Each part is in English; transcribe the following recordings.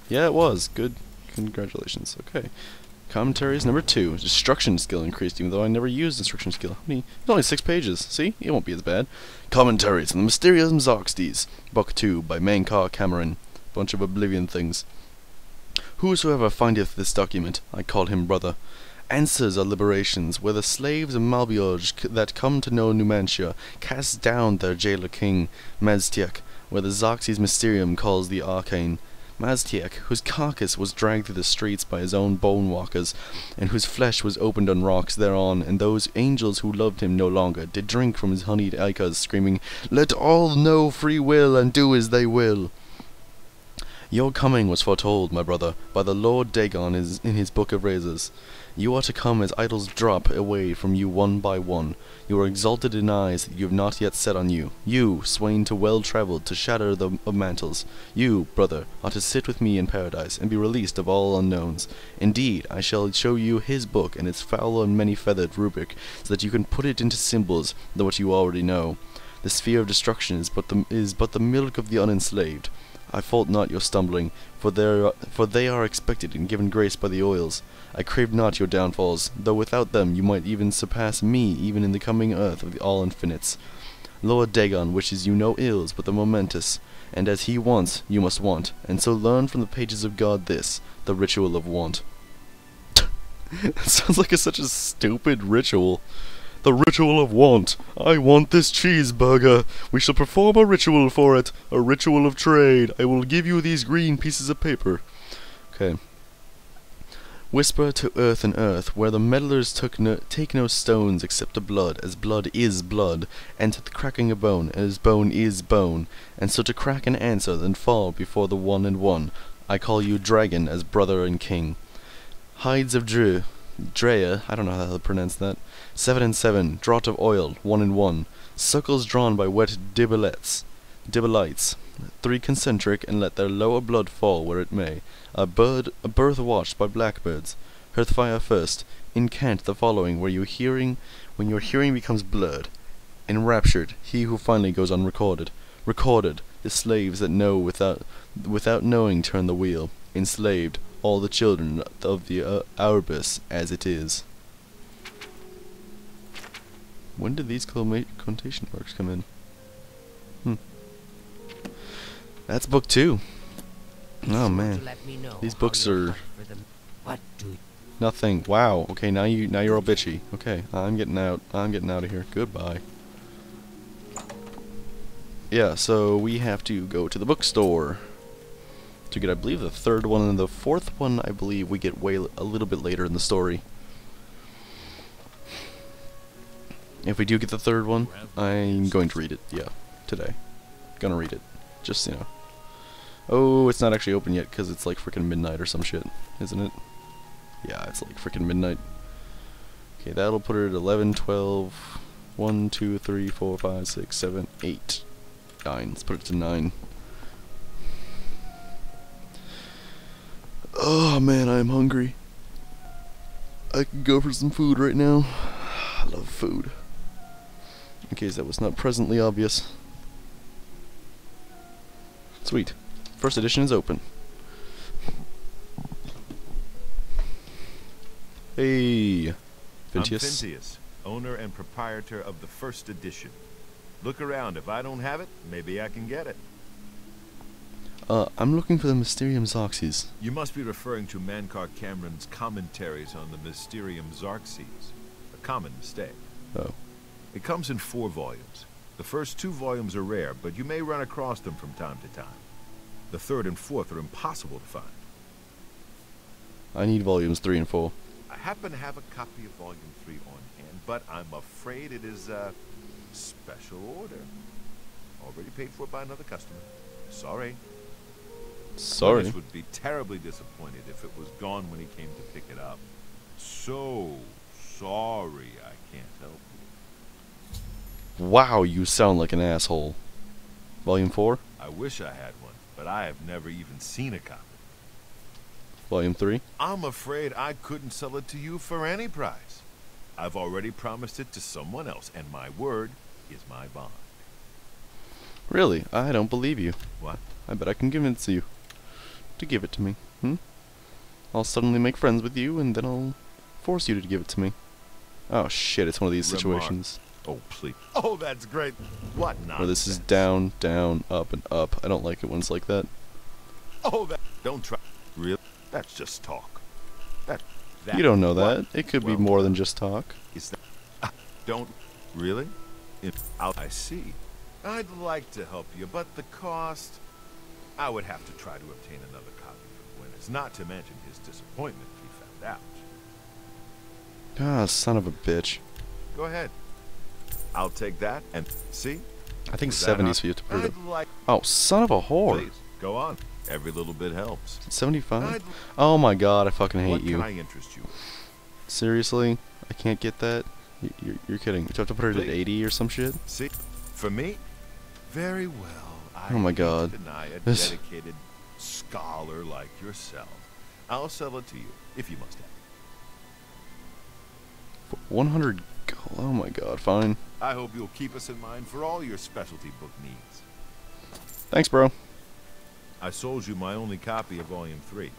Yeah, it was. Good. Congratulations. Okay. Commentaries number 2. Destruction skill increased, even though I never used destruction skill. How many? It's only 6 pages. See? It won't be as bad. Commentaries on the Mysterium XARXES. Book 2 by Mancar Cameron. Bunch of Oblivion things. Whosoever findeth this document, I call him brother. Answers are liberations, where the slaves of Malbioj that come to know Numantia cast down their jailer king, Maztiek, where the XARXES Mysterium calls the arcane. Maztiek, whose carcass was dragged through the streets by his own bone walkers, and whose flesh was opened on rocks thereon, and those angels who loved him no longer did drink from his honeyed ichors, screaming, Let all know free will, and do as they will. Your coming was foretold, my brother, by the Lord Dagon in his book of razors. You are to come as idols drop away from you one by one. You are exalted in eyes that you have not yet set on you. You, swain too well travelled to shatter of mantles. You, brother, are to sit with me in paradise, and be released of all unknowns. Indeed, I shall show you his book and its foul and many-feathered rubric, so that you can put it into symbols, though what you already know. The sphere of destruction is but the milk of the unenslaved. I fault not your stumbling, for they are expected and given grace by the oils. I crave not your downfalls, though without them you might even surpass me even in the coming earth of the all-infinites. Lord Dagon wishes you no ills but the momentous, and as he wants, you must want, and so learn from the pages of God this, the ritual of want. That sounds like such a stupid ritual. The ritual of want. I want this cheeseburger. We shall perform a ritual for it. A ritual of trade. I will give you these green pieces of paper. Okay. Whisper to earth and earth, where the meddlers take no stones except to blood, as blood is blood, and to the cracking of bone, as bone is bone, and so to crack and answer, then fall before the one and one. I call you dragon as brother and king. Hides of Drea, I don't know how to pronounce that. 7 and 7, draught of oil, 1 and 1. Suckles drawn by wet dibbilites. 3 concentric, and let their lower blood fall where it may. A birth watched by blackbirds. Hearthfire first. Incant the following, when your hearing becomes blurred. Enraptured, he who finally goes unrecorded. Recorded, the slaves that know without knowing turn the wheel. Enslaved, all the children of the Ourbis as it is. When did these quotation marks come in? That's book 2. Oh man, these books are nothing. Wow. Okay, now you're all bitchy. Okay, I'm getting out. I'm getting out of here. Goodbye. Yeah, so we have to go to the bookstore to get, I believe, the 3rd one, and the 4th one I believe we get a little bit later in the story. If we do get the 3rd one, I'm going to read it. Yeah, today. Gonna read it. Just, you know. Oh, it's not actually open yet because it's like freaking midnight or some shit, isn't it? Yeah, it's like freaking midnight. Okay, that'll put it at 11, 12, 1, 2, 3, 4, 5, 6, 7, 8, 9. Let's put it to 9. Oh man, I'm hungry. I can go for some food right now. I love food. In case that was not presently obvious. Sweet. First edition is open. Hey, Vintius. I'm Vintius, owner and proprietor of the first edition. Look around. If I don't have it, maybe I can get it. I'm looking for the Mysterium XARXES. You must be referring to Mancar Cameron's commentaries on the Mysterium XARXES. A common mistake. Oh. It comes in 4 volumes. The first 2 volumes are rare, but you may run across them from time to time. The 3rd and 4th are impossible to find. I need volumes 3 and 4. I happen to have a copy of volume 3 on hand, but I'm afraid it is a special order. Already paid for by another customer. Sorry. Sorry. Dennis would be terribly disappointed if it was gone when he came to pick it up. So sorry I can't help you. Wow, you sound like an asshole. Volume 4? I wish I had one, but I have never even seen a copy. Volume 3? I'm afraid I couldn't sell it to you for any price. I've already promised it to someone else, and my word is my bond. Really? I don't believe you. What? I bet I can convince you. to give it to me? I'll suddenly make friends with you, and then I'll force you to give it to me. Oh shit, it's one of these situations. Oh, please. Oh, that's great. What nonsense. Where this is down, down, up, and up. I don't like it when it's like that. Oh, that. Don't try. Really? That's just talk. That You don't know that. What? It could be Well, more than just talk. Is that... don't... Really? I see. I'd like to help you, but the cost... I would have to try to obtain another copy for Gwyneth, not to mention his disappointment if he found out. Ah, son of a bitch. Go ahead. I'll take that and... See? I think Is that 70 how- is for you to prove it. I'd like... Oh, son of a whore. Please, go on. Every little bit helps. 75? I'd- Oh my god, I fucking hate What you. can I interest you in? Seriously? I can't get that? You're kidding. Do I have to put it at Please. 80 or some shit? See? For me? Very well. I Oh my hate God. to deny a This- dedicated scholar like yourself. I'll sell it to you, if you must have it. For 100 gold. Oh my god, fine. I hope you'll keep us in mind for all your specialty book needs. Thanks, bro. I sold you my only copy of Volume 3.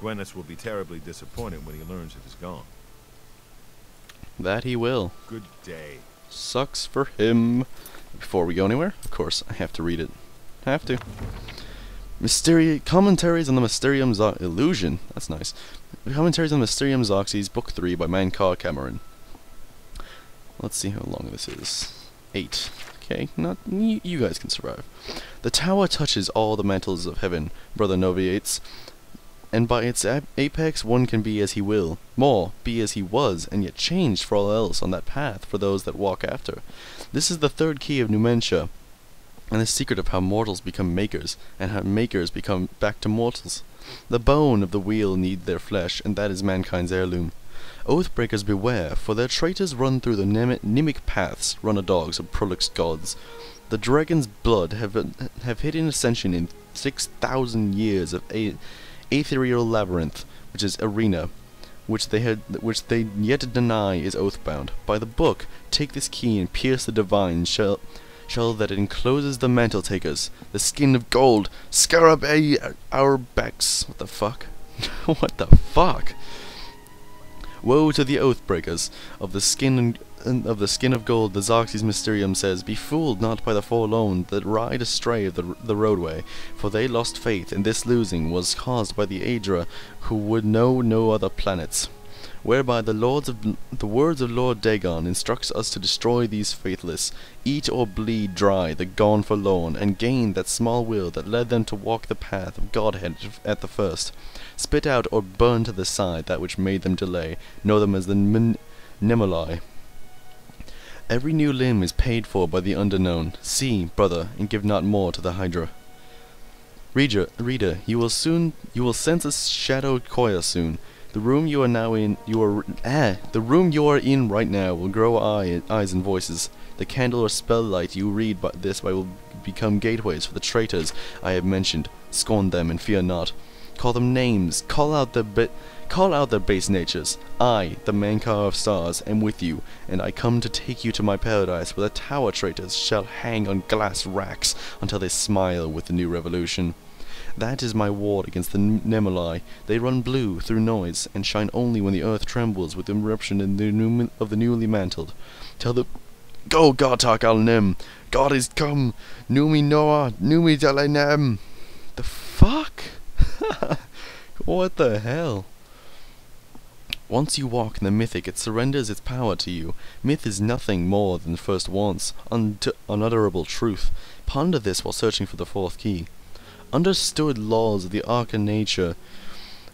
Gwyneth will be terribly disappointed when he learns it is gone. That he will. Good day. Sucks for him. Before we go anywhere, of course, I have to read it. Have to. Commentaries on the Mysterium Illusion. That's nice. Commentaries on the Mysterium XARXES, Book 3 by Mankar Cameron. Let's see how long this is. 8. Okay, you guys can survive. The tower touches all the mantles of heaven, brother Noviates, and by its apex one can be as he will, more, be as he was, and yet changed for all else on that path for those that walk after. This is the third key of Numentia, and the secret of how mortals become makers, and how makers become back to mortals. The bone of the wheel need their flesh, and that is mankind's heirloom. Oathbreakers beware, for their traitors run through the mnemic paths, runner-dogs of prolix gods. The dragon's blood have hidden ascension in 6,000 years of ethereal labyrinth, which is arena, which they yet deny is oathbound. By the book, take this key and pierce the divine shell that encloses the mantle takers, the skin of gold, scarabei our backs. What the fuck? What the fuck? Woe to the oathbreakers of the skin of gold. The XARXES Mysterium says, "Be fooled not by the forlorn that ride astray of the roadway, for they lost faith, and this losing was caused by the Aedra, who would know no other planets. Whereby the words of Lord Dagon instructs us to destroy these faithless, eat or bleed dry the gone forlorn, and gain that small will that led them to walk the path of Godhead at the first. Spit out or burn to the side that which made them delay. Know them as the Nemoli. Every new limb is paid for by the underknown. See, brother, and give not more to the Hydra." Reader, you will sense a shadowed coil soon. The room you are in right now will grow eyes and voices. The candle or spell light you read by will become gateways for the traitors I have mentioned. Scorn them and fear not. Call them names. Call out their base natures. I, the Mankar of Stars, am with you, and I come to take you to my paradise, where the tower traitors shall hang on glass racks until they smile with the new revolution. That is my ward against the Nemoli. They run blue through noise, and shine only when the earth trembles with the eruption of the newly mantled. Tell them, "Go, Gartak al-Nem! God is come! Numi Noah! Numi Dalanem!" The fuck? What the hell? Once you walk in the mythic, it surrenders its power to you. Myth is nothing more than first wants, unutterable truth. Ponder this while searching for the fourth key. Understood laws of the arcane nature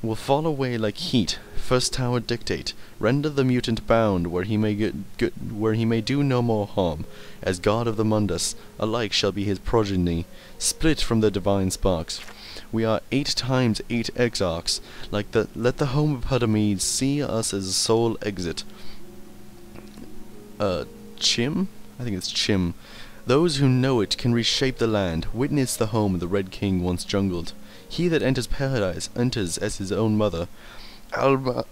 will fall away like heat. First tower dictate. Render the mutant bound where he may do no more harm. As god of the Mundus, alike shall be his progeny, split from the divine sparks. We are 8 times 8 exarchs. Let the home of Hermes see us as a sole exit. Chim? I think it's Chim. Those who know it can reshape the land. Witness the home the Red King once jungled. He that enters paradise enters as his own mother. Alma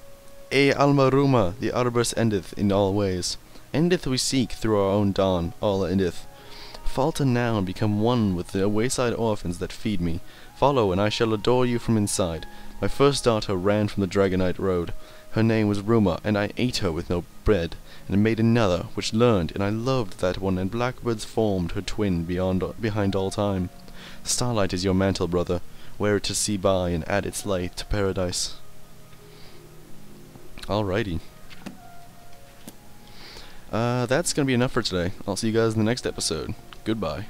Ruma, the Arbus endeth in all ways. Endeth we seek through our own dawn, all endeth. Falter now and become one with the wayside orphans that feed me. Follow, and I shall adore you from inside. My first daughter ran from the Dragonite Road. Her name was Rumor, and I ate her with no bread, and made another, which learned, and I loved that one, and blackbirds formed her twin behind all time. Starlight is your mantle, brother. Wear it to see by, and add its light to paradise. Alrighty. That's gonna be enough for today. I'll see you guys in the next episode. Goodbye.